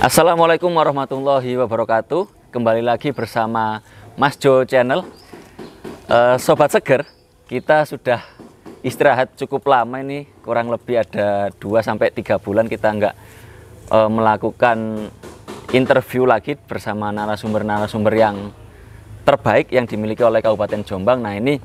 Assalamualaikum warahmatullahi wabarakatuh. Kembali lagi bersama Mas Jo Channel. Sobat Seger, kita sudah istirahat cukup lama ini, kurang lebih ada 2-3 bulan kita nggak melakukan interview lagi bersama narasumber-narasumber yang terbaik yang dimiliki oleh Kabupaten Jombang. Nah, ini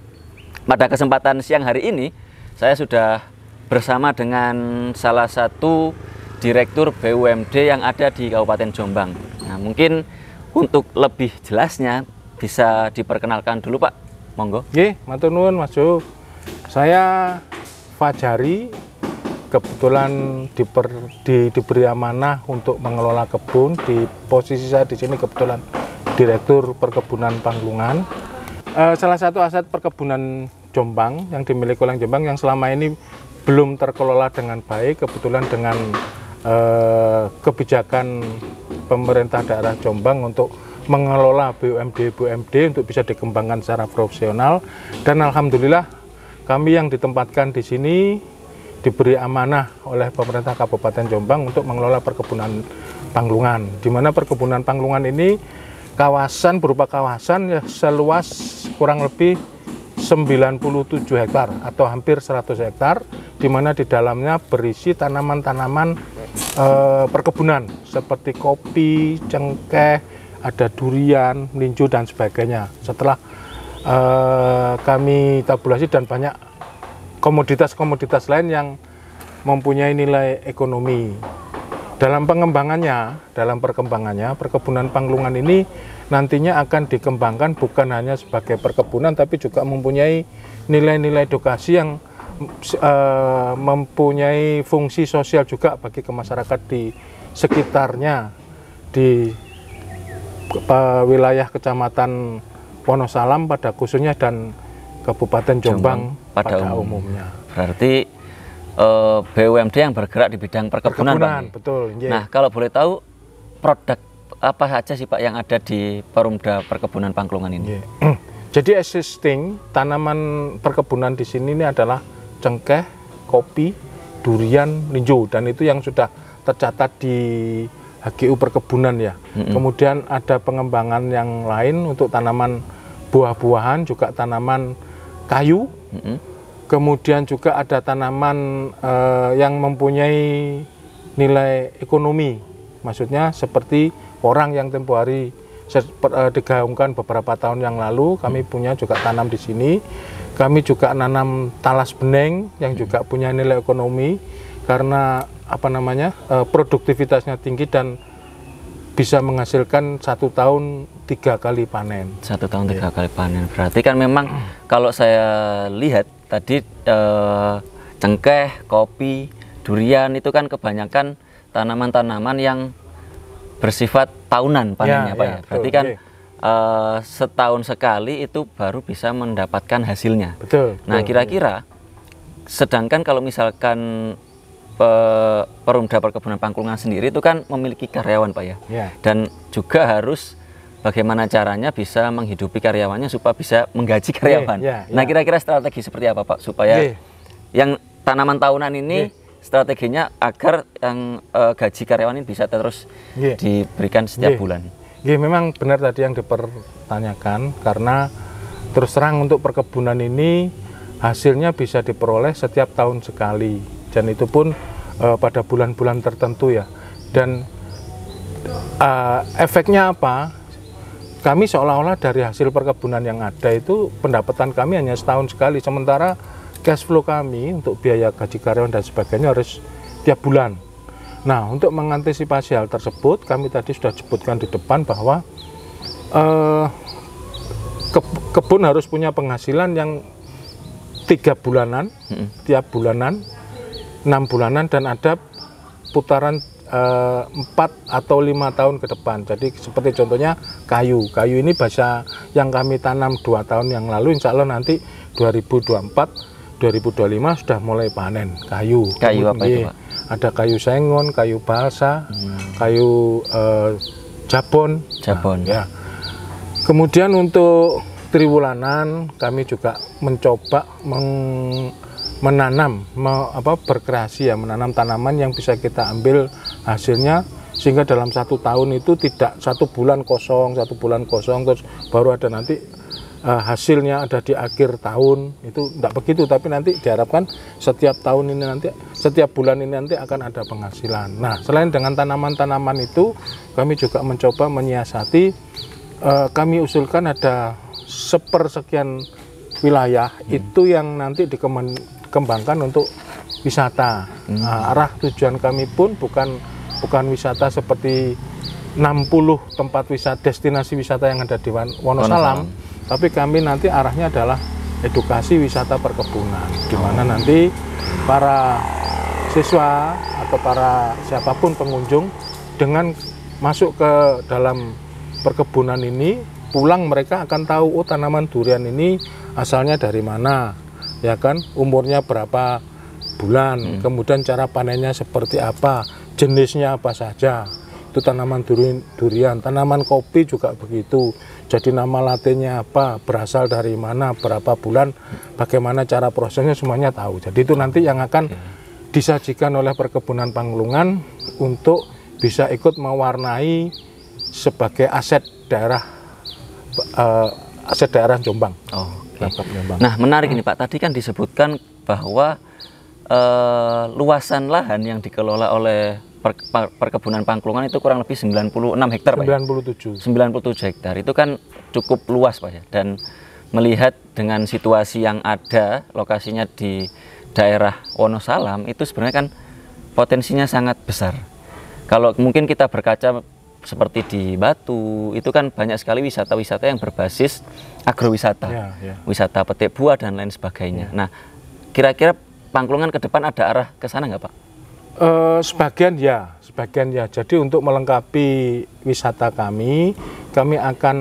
pada kesempatan siang hari ini saya sudah bersama dengan salah satu Direktur BUMD yang ada di Kabupaten Jombang. Nah, mungkin untuk lebih jelasnya bisa diperkenalkan dulu, Pak. Monggo. Nggih, matur nuwun Mas Jo. Saya Fajari, kebetulan diberi amanah untuk mengelola kebun. Di posisi saya di sini kebetulan Direktur Perkebunan Panglungan. Salah satu aset perkebunan Jombang yang dimiliki oleh Jombang yang selama ini belum terkelola dengan baik, kebetulan dengan kebijakan pemerintah daerah Jombang untuk mengelola BUMD untuk bisa dikembangkan secara profesional, dan alhamdulillah kami yang ditempatkan di sini diberi amanah oleh pemerintah Kabupaten Jombang untuk mengelola perkebunan Panglungan, di mana perkebunan Panglungan ini berupa kawasan ya, seluas kurang lebih 97 hektar atau hampir 100 hektar, di mana di dalamnya berisi tanaman-tanaman perkebunan seperti kopi, cengkeh, ada durian, melinjo dan sebagainya. Setelah kami tabulasi dan banyak komoditas-komoditas lain yang mempunyai nilai ekonomi. Dalam perkembangannya, perkebunan Panglungan ini nantinya akan dikembangkan bukan hanya sebagai perkebunan, tapi juga mempunyai nilai-nilai edukasi yang mempunyai fungsi sosial juga bagi masyarakat di sekitarnya, di wilayah Kecamatan Wonosalam pada khususnya dan Kabupaten Jombang pada umumnya. Berarti BUMD yang bergerak di bidang perkebunan, Pak. Betul. Yeah. Nah, kalau boleh tahu produk apa saja sih, Pak, yang ada di Perumda Perkebunan Panglungan ini? Yeah. Jadi existing tanaman perkebunan di sini ini adalah cengkeh, kopi, durian, melinjo, dan itu yang sudah tercatat di HGU Perkebunan ya. Kemudian ada pengembangan yang lain untuk tanaman buah-buahan, juga tanaman kayu. Kemudian juga ada tanaman yang mempunyai nilai ekonomi, maksudnya seperti orang yang tempo hari digaungkan beberapa tahun yang lalu, kami punya juga tanam di sini. Kami juga nanam talas bening yang juga punya nilai ekonomi karena produktivitasnya tinggi dan bisa menghasilkan 1 tahun 3 kali panen. 1 tahun 3 kali panen. Berarti kan memang kalau saya lihat tadi cengkeh, kopi, durian itu kan kebanyakan tanaman-tanaman yang bersifat tahunan panennya, Pak ya. Berarti kan setahun sekali itu baru bisa mendapatkan hasilnya. Betul. Nah, kira-kira sedangkan kalau misalkan Perumda Perkebunan Panglungan sendiri itu kan memiliki karyawan, Pak ya. Dan juga harus bagaimana caranya bisa menghidupi karyawannya supaya bisa menggaji karyawan. Nah, kira-kira strategi seperti apa, Pak, supaya yang tanaman tahunan ini strateginya agar yang gaji karyawan ini bisa terus diberikan setiap bulan? Memang benar tadi yang dipertanyakan, karena terus terang untuk perkebunan ini hasilnya bisa diperoleh setiap tahun sekali, dan itu pun pada bulan-bulan tertentu ya. Dan efeknya apa? Kami seolah-olah dari hasil perkebunan yang ada itu pendapatan kami hanya setahun sekali, sementara cash flow kami untuk biaya gaji karyawan dan sebagainya harus tiap bulan. Nah, untuk mengantisipasi hal tersebut, kami tadi sudah sebutkan di depan bahwa kebun harus punya penghasilan yang 3 bulanan, tiap bulanan, 6 bulanan, dan ada putaran 4 atau 5 tahun ke depan. Jadi seperti contohnya kayu ini bahasa yang kami tanam 2 tahun yang lalu, insya Allah nanti 2024 2025 sudah mulai panen kayu. Kayu apa itu, Pak? Ada kayu sengon, kayu balsa, kayu jabon. Ya. Kemudian untuk triwulanan kami juga mencoba menanam, berkreasi ya, menanam tanaman yang bisa kita ambil hasilnya sehingga dalam 1 tahun itu tidak 1 bulan kosong terus baru ada nanti hasilnya ada di akhir tahun. Itu tidak begitu, tapi nanti diharapkan setiap tahun ini nanti, setiap bulan ini nanti akan ada penghasilan. Nah, selain dengan tanaman-tanaman itu, kami juga mencoba menyiasati, kami usulkan ada sepersekian wilayah itu yang nanti dikembangkan untuk wisata. Nah, arah tujuan kami pun bukan wisata seperti 60 tempat wisata, destinasi wisata yang ada di Wonosalam, tapi kami nanti arahnya adalah edukasi wisata perkebunan, di mana nanti para siswa atau para siapapun pengunjung dengan masuk ke dalam perkebunan ini, pulang mereka akan tahu, oh tanaman durian ini asalnya dari mana, ya kan, umurnya berapa bulan, kemudian cara panennya seperti apa, jenisnya apa saja. Itu tanaman durian, tanaman kopi juga begitu. Jadi nama latinnya apa, berasal dari mana, berapa bulan, bagaimana cara prosesnya, semuanya tahu. Jadi itu nanti yang akan disajikan oleh Perkebunan Panglungan untuk bisa ikut mewarnai sebagai aset daerah Jombang. Jombang. Nah, menarik ini Pak. Tadi kan disebutkan bahwa luasan lahan yang dikelola oleh Perkebunan Panglungan itu kurang lebih 96 hektar, Pak. 97 hektar. Itu kan cukup luas, Pak ya. Dan melihat dengan situasi yang ada, lokasinya di daerah Wonosalam, itu sebenarnya kan potensinya sangat besar. Kalau mungkin kita berkaca seperti di Batu, itu kan banyak sekali wisata-wisata yang berbasis agrowisata, wisata petik buah dan lain sebagainya. Nah, kira-kira Panglungan ke depan ada arah ke sana nggak, Pak? Sebagian ya. Jadi untuk melengkapi wisata kami akan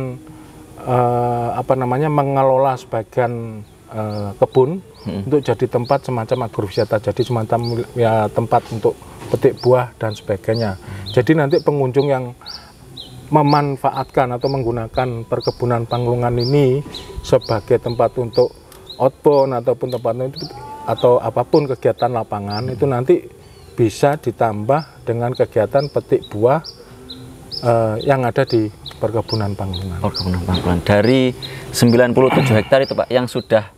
mengelola sebagian kebun untuk jadi tempat semacam agrowisata, jadi semacam ya tempat untuk petik buah dan sebagainya. Jadi nanti pengunjung yang memanfaatkan atau menggunakan Perkebunan Panglungan ini sebagai tempat untuk outbound ataupun tempat atau apapun kegiatan lapangan, itu nanti bisa ditambah dengan kegiatan petik buah yang ada di Perkebunan Panglungan. Perkebunan Panglungan. Dari 97 hektar itu, Pak, yang sudah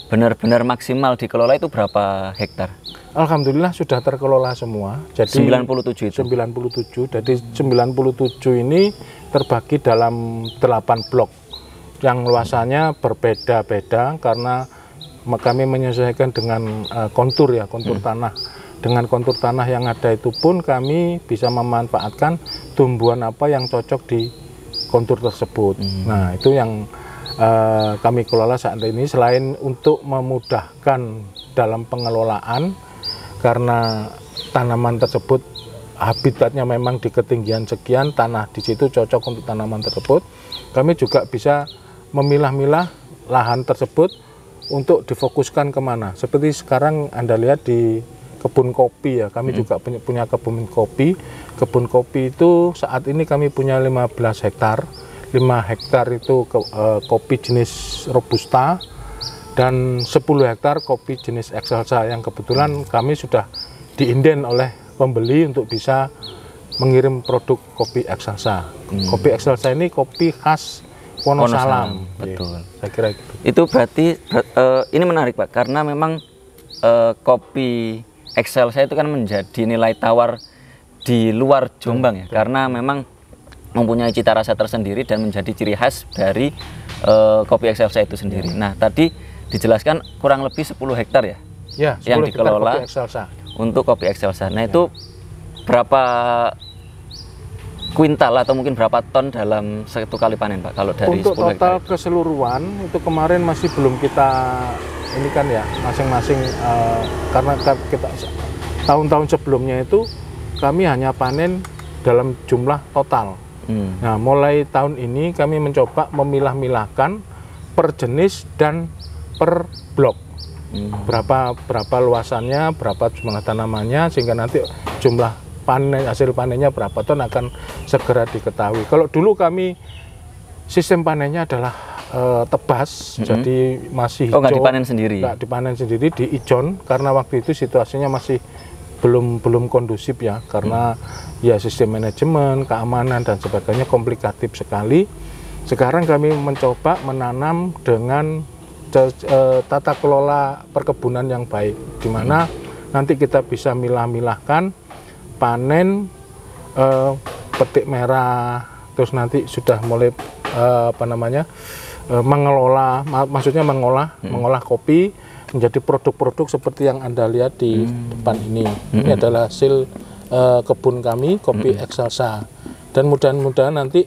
benar-benar maksimal dikelola itu berapa hektar? Alhamdulillah sudah terkelola semua. Jadi 97 itu. 97. Jadi 97 ini terbagi dalam 8 blok yang luasannya berbeda-beda karena kami menyesuaikan dengan kontur tanah. Dengan kontur tanah yang ada itu pun kami bisa memanfaatkan tumbuhan apa yang cocok di kontur tersebut. Nah, itu yang kami kelola saat ini, selain untuk memudahkan dalam pengelolaan karena tanaman tersebut habitatnya memang di ketinggian sekian, tanah di situ cocok untuk tanaman tersebut. Kami juga bisa memilah-milah lahan tersebut untuk difokuskan kemana. Seperti sekarang Anda lihat di kebun kopi ya, kami juga punya kebun kopi. Kebun kopi itu saat ini kami punya 15 hektar. 5 hektar itu kopi jenis Robusta dan 10 hektar kopi jenis Excelsa yang kebetulan kami sudah diinden oleh pembeli untuk bisa mengirim produk kopi Excelsa. Kopi Excelsa ini kopi khas Wonosalam. Betul. Saya kira gitu. Itu berarti ini menarik, Pak, karena memang kopi Excelsa itu kan menjadi nilai tawar di luar Jombang ya, karena memang mempunyai cita rasa tersendiri dan menjadi ciri khas dari kopi Excelsa itu sendiri. Nah, tadi dijelaskan kurang lebih 10 hektar ya, yang dikelola untuk kopi Excelsa. Nah, itu berapa kuintal atau mungkin berapa ton dalam satu kali panen, Pak, kalau dari untuk 10 total hektar? Keseluruhan itu kemarin masih belum kita ini kan ya, masing-masing karena kita tahun-tahun sebelumnya itu kami hanya panen dalam jumlah total. Nah, mulai tahun ini kami mencoba memilah-milahkan per jenis dan per blok. Berapa luasannya, berapa jumlah tanamannya, sehingga nanti jumlah hasil panennya berapa ton akan segera diketahui. Kalau dulu kami sistem panennya adalah tebas, jadi masih hijau. Oh, nggak dipanen sendiri? Nggak dipanen sendiri, di ijon, karena waktu itu situasinya masih belum kondusif ya, karena ya sistem manajemen, keamanan dan sebagainya komplikatif sekali. Sekarang kami mencoba menanam dengan tata kelola perkebunan yang baik, di mana nanti kita bisa milah-milahkan, panen, petik merah, terus nanti sudah mulai mengelola, maksudnya mengolah kopi menjadi produk-produk seperti yang Anda lihat di depan ini. Ini adalah hasil kebun kami, kopi Excelsa. Dan mudah-mudahan nanti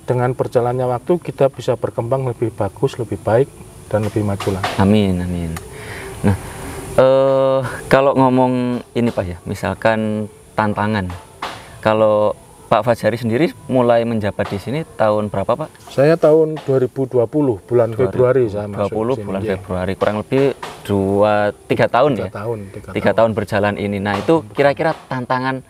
dengan berjalannya waktu kita bisa berkembang lebih bagus, lebih baik, dan lebih maju lagi. Amin, amin. Nah, kalau ngomong ini Pak ya, misalkan tantangan, kalau Pak Fajari sendiri mulai menjabat di sini tahun berapa Pak? Saya tahun 2020 bulan Februari saya masuk 20 bulan Februari, kurang lebih 3 tahun ya? 3 tahun berjalan ini. Nah itu kira-kira tantangan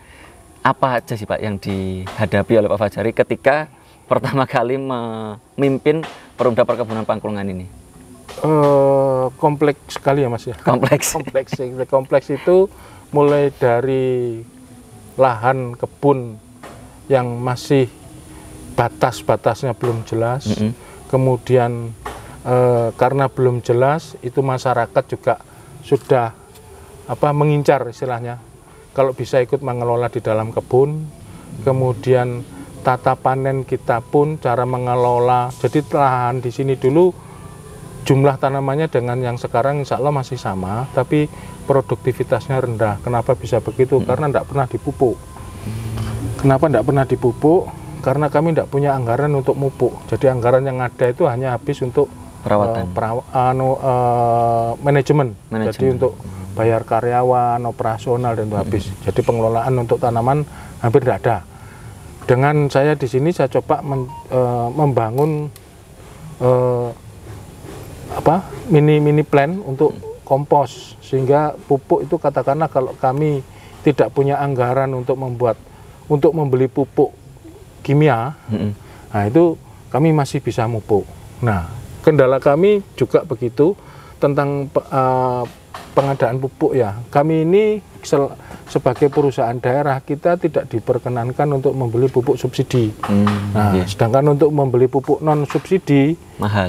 apa aja sih Pak yang dihadapi oleh Pak Fajari ketika pertama kali memimpin Perumda Perkebunan Pangkulungan ini? Kompleks sekali ya Mas ya. Kompleks itu mulai dari lahan kebun yang masih batas-batasnya belum jelas, kemudian karena belum jelas itu masyarakat juga sudah mengincar istilahnya kalau bisa ikut mengelola di dalam kebun. Kemudian tata panen kita pun cara mengelola, jadi lahan di sini dulu jumlah tanamannya dengan yang sekarang insya Allah masih sama, tapi produktivitasnya rendah. Kenapa bisa begitu? Karena tidak pernah dipupuk. Kenapa tidak pernah dipupuk? Karena kami tidak punya anggaran untuk mupuk. Jadi anggaran yang ada itu hanya habis untuk perawatan, manajemen. Jadi untuk bayar karyawan, operasional dan itu habis. Jadi pengelolaan untuk tanaman hampir tidak ada. Dengan saya di sini saya coba membangun mini plan untuk kompos, sehingga pupuk itu katakanlah kalau kami tidak punya anggaran untuk membeli pupuk kimia, nah itu kami masih bisa mupuk. Nah, kendala kami juga begitu tentang pengadaan pupuk ya. Kami ini sebagai perusahaan daerah kita tidak diperkenankan untuk membeli pupuk subsidi. Sedangkan untuk membeli pupuk non subsidi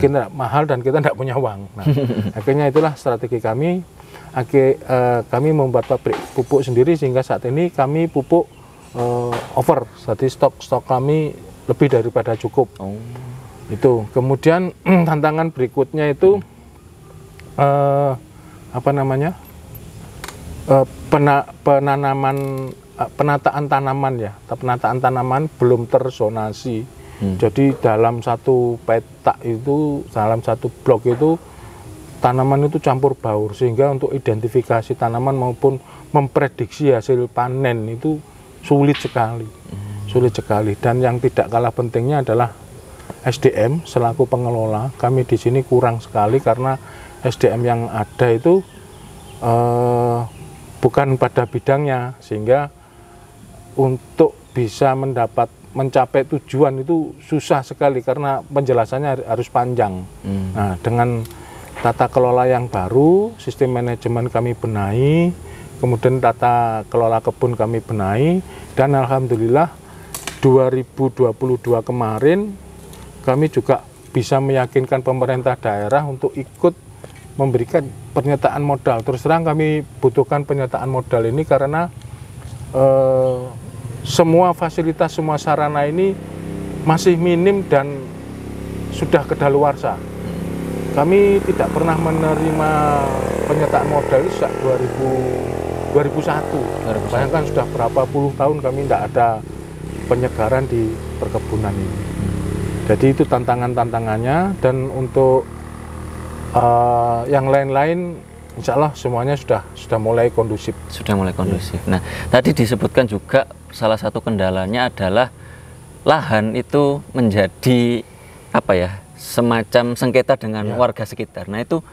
kita mahal dan kita tidak punya uang. Nah, akhirnya itulah strategi kami. Kami membuat pabrik pupuk sendiri sehingga saat ini kami pupuk over, jadi stok kami lebih daripada cukup. Itu. Kemudian tantangan berikutnya itu penataan tanaman ya. Penataan tanaman belum terzonasi. Jadi dalam satu petak itu, dalam satu blok itu tanaman itu campur baur, sehingga untuk identifikasi tanaman maupun memprediksi hasil panen itu sulit sekali. Dan yang tidak kalah pentingnya adalah SDM selaku pengelola. Kami di sini kurang sekali karena SDM yang ada itu bukan pada bidangnya, sehingga untuk bisa mencapai tujuan itu susah sekali karena penjelasannya harus panjang. Nah, dengan tata kelola yang baru, sistem manajemen kami benahi, kemudian tata kelola kebun kami benahi, dan alhamdulillah 2022 kemarin kami juga bisa meyakinkan pemerintah daerah untuk ikut memberikan penyertaan modal. Terus terang kami butuhkan penyertaan modal ini karena semua fasilitas, semua sarana ini masih minim dan sudah kedaluarsa. Kami tidak pernah menerima penyertaan modal sejak 2001. Bayangkan sudah berapa puluh tahun kami tidak ada penyegaran di perkebunan ini. Jadi itu tantangannya, dan untuk yang lain-lain insya Allah semuanya sudah mulai kondusif. Nah, tadi disebutkan juga salah satu kendalanya adalah lahan itu menjadi semacam sengketa dengan warga sekitar. Nah, itu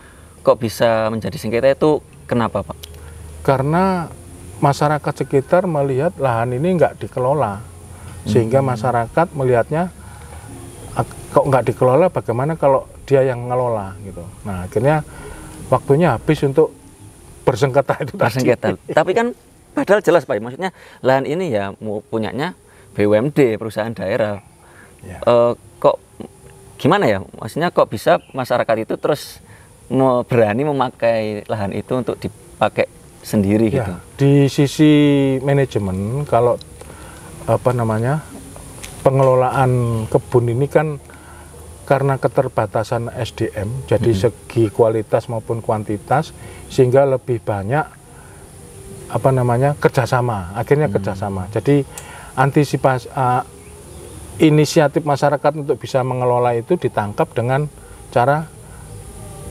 kok bisa menjadi sengketa, itu kenapa Pak? Karena masyarakat sekitar melihat lahan ini nggak dikelola, sehingga masyarakat melihatnya kok nggak dikelola, bagaimana kalau dia yang ngelola gitu. Nah, akhirnya waktunya habis untuk bersengketa itu tadi. Tapi kan padahal jelas Pak, maksudnya lahan ini ya punyanya BUMD, perusahaan daerah. Ya. Kok gimana ya? Maksudnya kok bisa masyarakat itu terus berani memakai lahan itu untuk dipakai sendiri Ya, gitu? di sisi manajemen, kalau pengelolaan kebun ini kan karena keterbatasan SDM, jadi segi kualitas maupun kuantitas, sehingga lebih banyak kerjasama, akhirnya kerjasama. Jadi antisipasi inisiatif masyarakat untuk bisa mengelola itu ditangkap dengan cara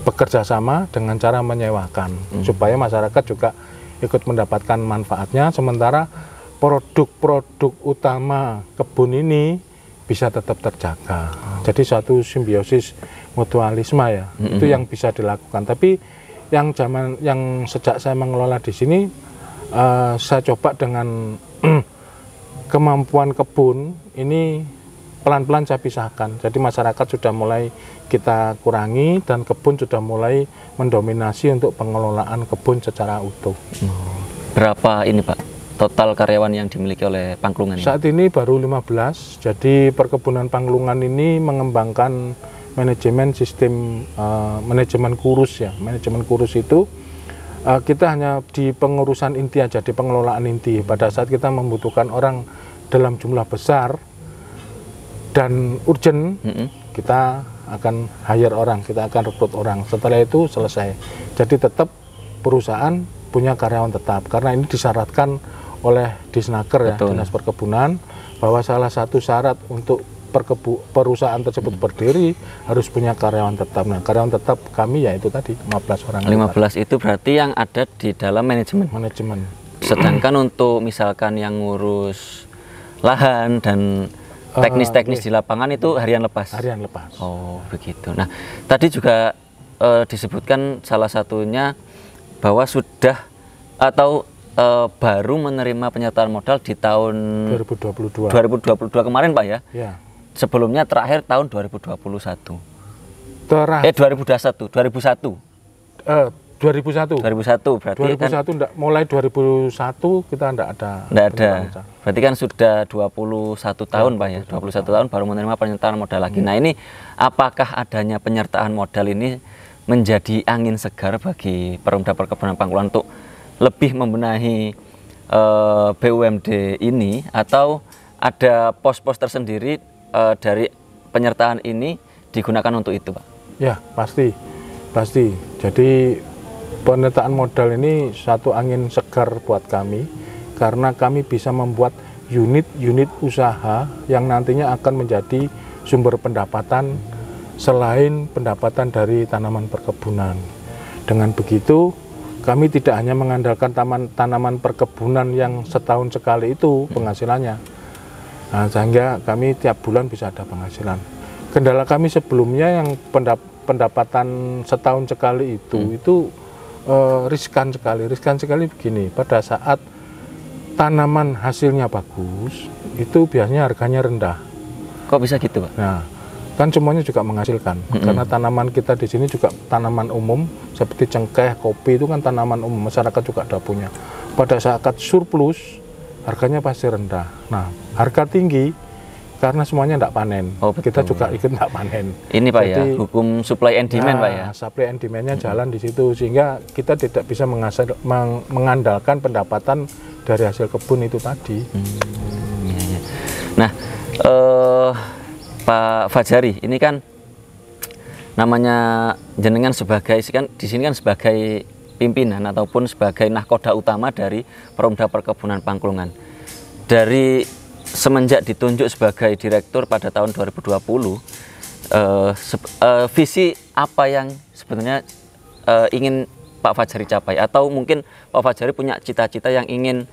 bekerja sama, dengan cara menyewakan, supaya masyarakat juga ikut mendapatkan manfaatnya, sementara produk-produk utama kebun ini bisa tetap terjaga. Jadi suatu simbiosis mutualisme ya, itu yang bisa dilakukan. Tapi yang sejak saya mengelola di sini, saya coba dengan kemampuan kebun ini pelan-pelan saya pisahkan. Jadi masyarakat sudah mulai kita kurangi dan kebun sudah mulai mendominasi untuk pengelolaan kebun secara utuh. Berapa ini Pak total karyawan yang dimiliki oleh Pangklungan ini? Saat ini baru 15. Jadi perkebunan Pangklungan ini mengembangkan manajemen sistem manajemen kurus ya. Manajemen kurus itu kita hanya di pengurusan inti aja, di pengelolaan inti. Pada saat kita membutuhkan orang dalam jumlah besar dan urgent, kita akan hire orang, kita akan rekrut orang. Setelah itu selesai. Jadi tetap perusahaan punya karyawan tetap, karena ini disyaratkan oleh Disnaker ya, Dinas Perkebunan, bahwa salah satu syarat untuk perusahaan tersebut berdiri harus punya karyawan tetap. Nah, karyawan tetap kami ya itu tadi 15 orang. 15 itu berarti yang ada di dalam manajemen. Sedangkan untuk misalkan yang ngurus lahan dan teknis-teknis di lapangan itu harian lepas. Harian lepas. Oh, begitu. Nah, tadi juga disebutkan salah satunya bahwa sudah atau baru menerima penyertaan modal di tahun 2022 kemarin Pak ya? Ya. Sebelumnya terakhir tahun 2021. 2001 berarti 2001 kan enggak, mulai 2001 kita enggak ada. Berarti kan sudah 21 tahun Pak ya. 21 tahun baru menerima penyertaan modal lagi. Nah, ini apakah adanya penyertaan modal ini menjadi angin segar bagi Perumda Perkebunan Pangkulan untuk lebih membenahi BUMD ini, atau ada pos-pos tersendiri dari penyertaan ini digunakan untuk itu Pak? Ya, pasti. Jadi penyertaan modal ini satu angin segar buat kami, karena kami bisa membuat unit-unit usaha yang nantinya akan menjadi sumber pendapatan selain pendapatan dari tanaman perkebunan. Dengan begitu, kami tidak hanya mengandalkan tanaman perkebunan yang setahun sekali itu penghasilannya. Nah, sehingga kami tiap bulan bisa ada penghasilan. Kendala kami sebelumnya yang pendapatan setahun sekali itu riskan sekali begini. Pada saat tanaman hasilnya bagus, itu biasanya harganya rendah. Kok bisa gitu Pak? Nah, kan semuanya juga menghasilkan, karena tanaman kita di sini juga tanaman umum seperti cengkeh, kopi itu kan tanaman umum, masyarakat juga ada punya. Pada saat surplus, harganya pasti rendah. Nah, harga tinggi karena semuanya tidak panen. Oh, betul. Kita juga ikut tidak panen. Ini Pak. Jadi, ya, hukum supply and demand Pak ya. Supply and demand-nya jalan di situ, sehingga kita tidak bisa mengandalkan pendapatan dari hasil kebun itu tadi. Nah, Pak Fajari, ini kan namanya jenengan sebagai di sini kan sebagai pimpinan ataupun sebagai nahkoda utama dari Perumda Perkebunan Pangklungan. Dari semenjak ditunjuk sebagai direktur pada tahun 2020, visi apa yang sebetulnya ingin Pak Fajari capai, atau mungkin Pak Fajari punya cita-cita yang ingin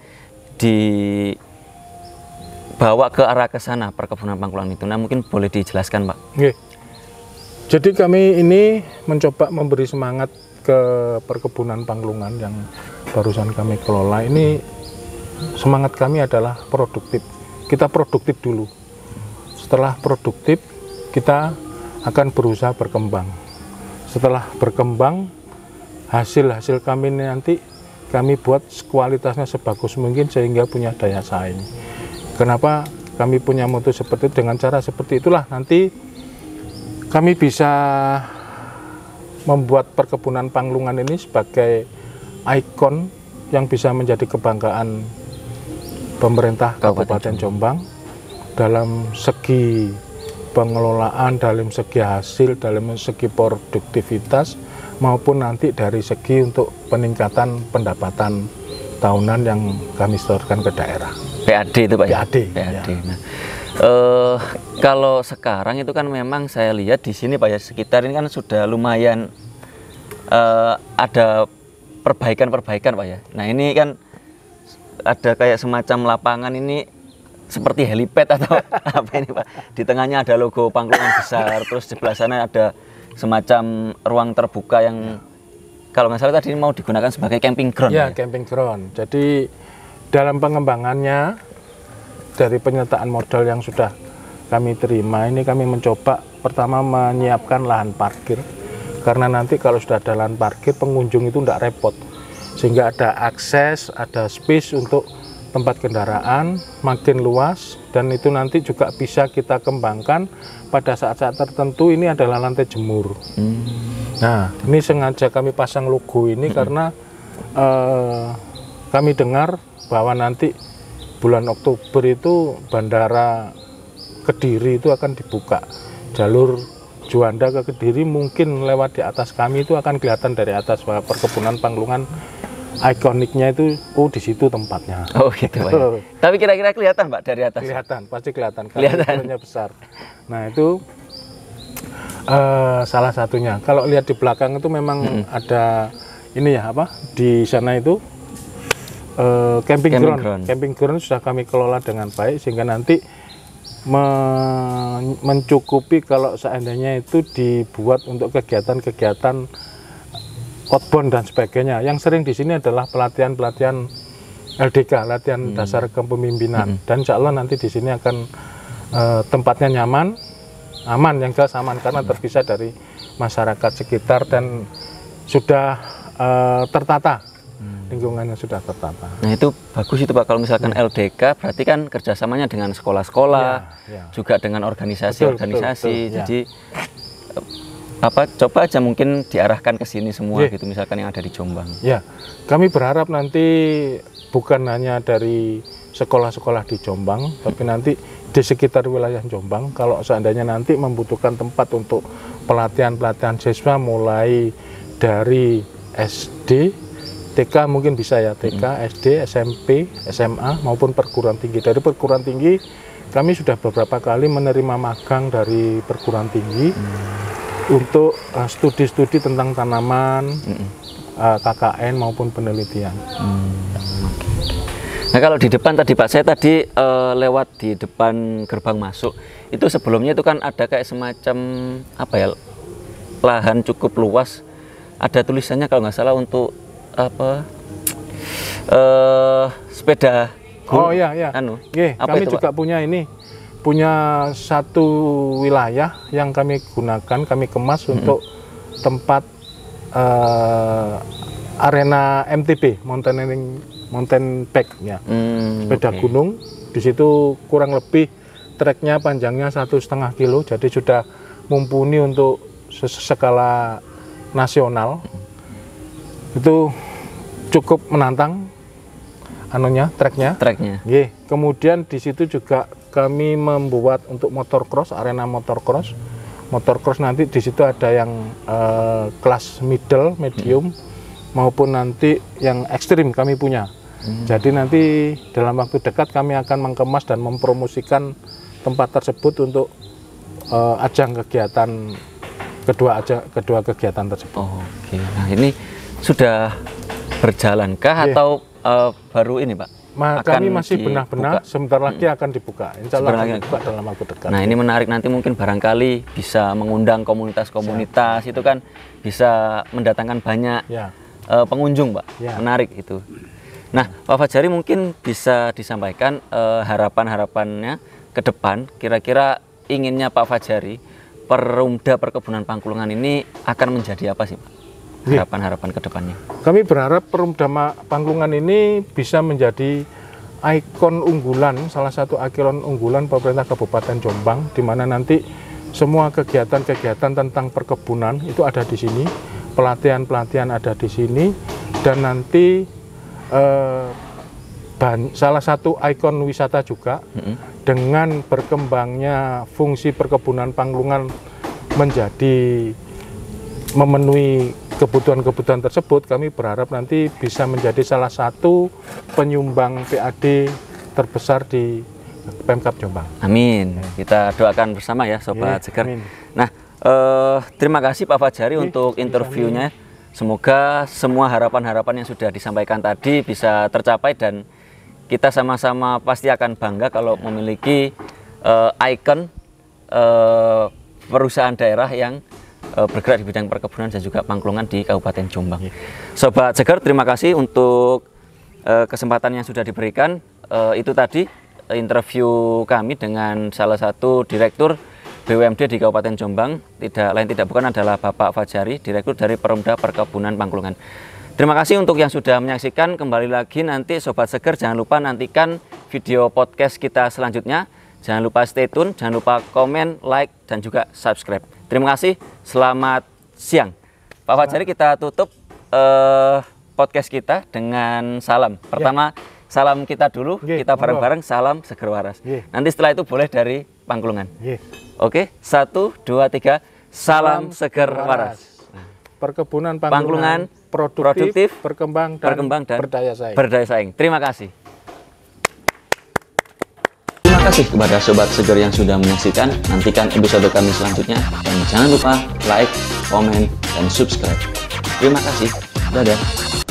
bawa ke arah ke sana perkebunan Pangkulan itu? Nah, mungkin boleh dijelaskan Pak. Oke. Jadi kami ini mencoba memberi semangat ke perkebunan Pangklungan yang barusan kami kelola. Ini semangat kami adalah produktif. Kita produktif dulu. Setelah produktif, kita akan berusaha berkembang. Setelah berkembang, hasil kami ini nanti kami buat kualitasnya sebagus mungkin sehingga punya daya saing. Kenapa kami punya moto seperti itu? Dengan cara seperti itulah nanti kami bisa membuat perkebunan Panglungan ini sebagai ikon yang bisa menjadi kebanggaan pemerintah Kabupaten Jombang dalam segi pengelolaan, dalam segi hasil, dalam segi produktivitas, maupun nanti dari segi untuk peningkatan pendapatan tahunan yang kami setorkan ke daerah. PAD itu Pak ya? PAD. PAD. Ya. Nah, kalau sekarang itu kan memang saya lihat di sini Pak ya, sekitar ini kan sudah lumayan ada perbaikan-perbaikan Pak ya. Nah ini kan ada kayak semacam lapangan ini seperti helipad atau apa ini Pak. Di tengahnya ada logo Panglungan besar, terus di sebelah sana ada semacam ruang terbuka yang kalau nggak salah tadi mau digunakan sebagai camping ground. Ya, camping ground. Jadi dalam pengembangannya dari penyertaan modal yang sudah kami terima ini kami mencoba pertama menyiapkan lahan parkir, karena nanti kalau sudah ada lahan parkir pengunjung itu tidak repot, sehingga ada akses, ada space untuk tempat kendaraan makin luas, dan itu nanti juga bisa kita kembangkan pada saat-saat tertentu. Ini adalah lantai jemur. Nah ini sengaja kami pasang logo ini karena kami dengar bahwa nanti bulan Oktober itu Bandara Kediri itu akan dibuka, jalur Juanda ke Kediri, mungkin lewat di atas kami itu akan kelihatan dari atas bahwa perkebunan Panglungan ikoniknya itu di situ tempatnya. Oh gitu Pak ya. Tapi kira-kira kelihatan Pak dari atas? Kelihatan, pasti kelihatan. Kelihatan. Besar. Nah itu salah satunya. Kalau lihat di belakang itu memang ada ini ya apa? Di sana itu camping ground. Camping ground sudah kami kelola dengan baik sehingga nanti mencukupi kalau seandainya itu dibuat untuk kegiatan-kegiatan outbound dan sebagainya. Yang sering di sini adalah pelatihan-pelatihan LDK, latihan dasar kepemimpinan. Dan insya Allah nanti di sini akan tempatnya nyaman, aman, yang jelas aman karena terpisah dari masyarakat sekitar dan sudah tertata. Lingkungannya sudah tertata. Nah itu bagus itu Pak, kalau misalkan LDK berarti kan kerjasamanya dengan sekolah-sekolah, juga dengan organisasi-organisasi. Jadi apa coba aja mungkin diarahkan ke sini semua gitu, misalkan yang ada di Jombang. Ya, kami berharap nanti bukan hanya dari sekolah-sekolah di Jombang, tapi nanti di sekitar wilayah Jombang, kalau seandainya nanti membutuhkan tempat untuk pelatihan-pelatihan siswa mulai dari SD, TK mungkin bisa ya, TK, SD, SMP, SMA maupun perguruan tinggi. Dari perguruan tinggi kami sudah beberapa kali menerima magang dari perguruan tinggi untuk studi-studi tentang tanaman, KKN maupun penelitian. Nah kalau di depan tadi Pak, saya tadi lewat di depan gerbang masuk, itu sebelumnya itu kan ada kayak semacam apa ya, lahan cukup luas, ada tulisannya kalau nggak salah untuk apa sepeda Oh iya ya. Kami itu, juga Pak? punya satu wilayah yang kami gunakan, kami kemas untuk tempat arena MTB, mountain bike ya, sepeda gunung. Di situ kurang lebih treknya panjangnya 1,5 kilo, jadi sudah mumpuni untuk skala nasional. Itu cukup menantang treknya. Kemudian di situ juga kami membuat untuk motocross, arena motocross. Motocross nanti di situ ada yang kelas middle, medium, maupun nanti yang ekstrim kami punya. Jadi nanti dalam waktu dekat kami akan mengemas dan mempromosikan tempat tersebut untuk ajang kegiatan kedua kegiatan tersebut. Oke. Nah ini sudah berjalankah atau baru ini Pak? Kami masih benah-benah, sebentar lagi akan dibuka. Insya Allah akan dibuka dalam waktu dekat. Nah ini menarik, nanti mungkin barangkali bisa mengundang komunitas-komunitas, itu kan bisa mendatangkan banyak pengunjung Pak. Menarik itu. Nah Pak Fajari mungkin bisa disampaikan harapan-harapannya ke depan, kira-kira inginnya Pak Fajari Perumda Perkebunan Panglungan ini akan menjadi apa sih Pak? harapan-harapan ke depannya? Kami berharap Perumda Pangklungan ini bisa menjadi ikon unggulan, salah satu ikon unggulan pemerintah Kabupaten Jombang, di mana nanti semua kegiatan-kegiatan tentang perkebunan itu ada di sini, pelatihan-pelatihan ada di sini, dan nanti salah satu ikon wisata juga. Dengan berkembangnya fungsi perkebunan Pangklungan menjadi memenuhi kebutuhan-kebutuhan tersebut, kami berharap nanti bisa menjadi salah satu penyumbang PAD terbesar di Pemkab Jombang. Amin. Kita doakan bersama ya Sobat Seger. Amin. Nah, terima kasih Pak Fajari untuk interviewnya. Semoga semua harapan-harapan yang sudah disampaikan tadi bisa tercapai, dan kita sama-sama pasti akan bangga kalau memiliki ikon perusahaan daerah yang bergerak di bidang perkebunan dan juga pangklungan di Kabupaten Jombang. Sobat Seger, terima kasih untuk kesempatan yang sudah diberikan. Itu tadi interview kami dengan salah satu direktur BUMD di Kabupaten Jombang, tidak lain tidak bukan adalah Bapak Fajari, direktur dari Perumda Perkebunan Pangklungan. Terima kasih untuk yang sudah menyaksikan. Kembali lagi nanti Sobat Seger, jangan lupa nantikan video podcast kita selanjutnya. Jangan lupa stay tune, jangan lupa komen, like, dan juga subscribe. Terima kasih, selamat siang. Pak Fajari, kita tutup podcast kita dengan salam. Pertama, salam kita dulu, kita bareng-bareng, salam seger waras. Nanti setelah itu boleh dari Pangklungan. Oke, 1, 2, 3, salam seger waras. Perkebunan Pangklungan produktif, berkembang dan berdaya saing. Terima kasih. Terima kasih kepada Sobat Seger yang sudah menyaksikan. Nantikan episode kami selanjutnya. Dan jangan lupa like, komen, dan subscribe. Terima kasih. Dadah.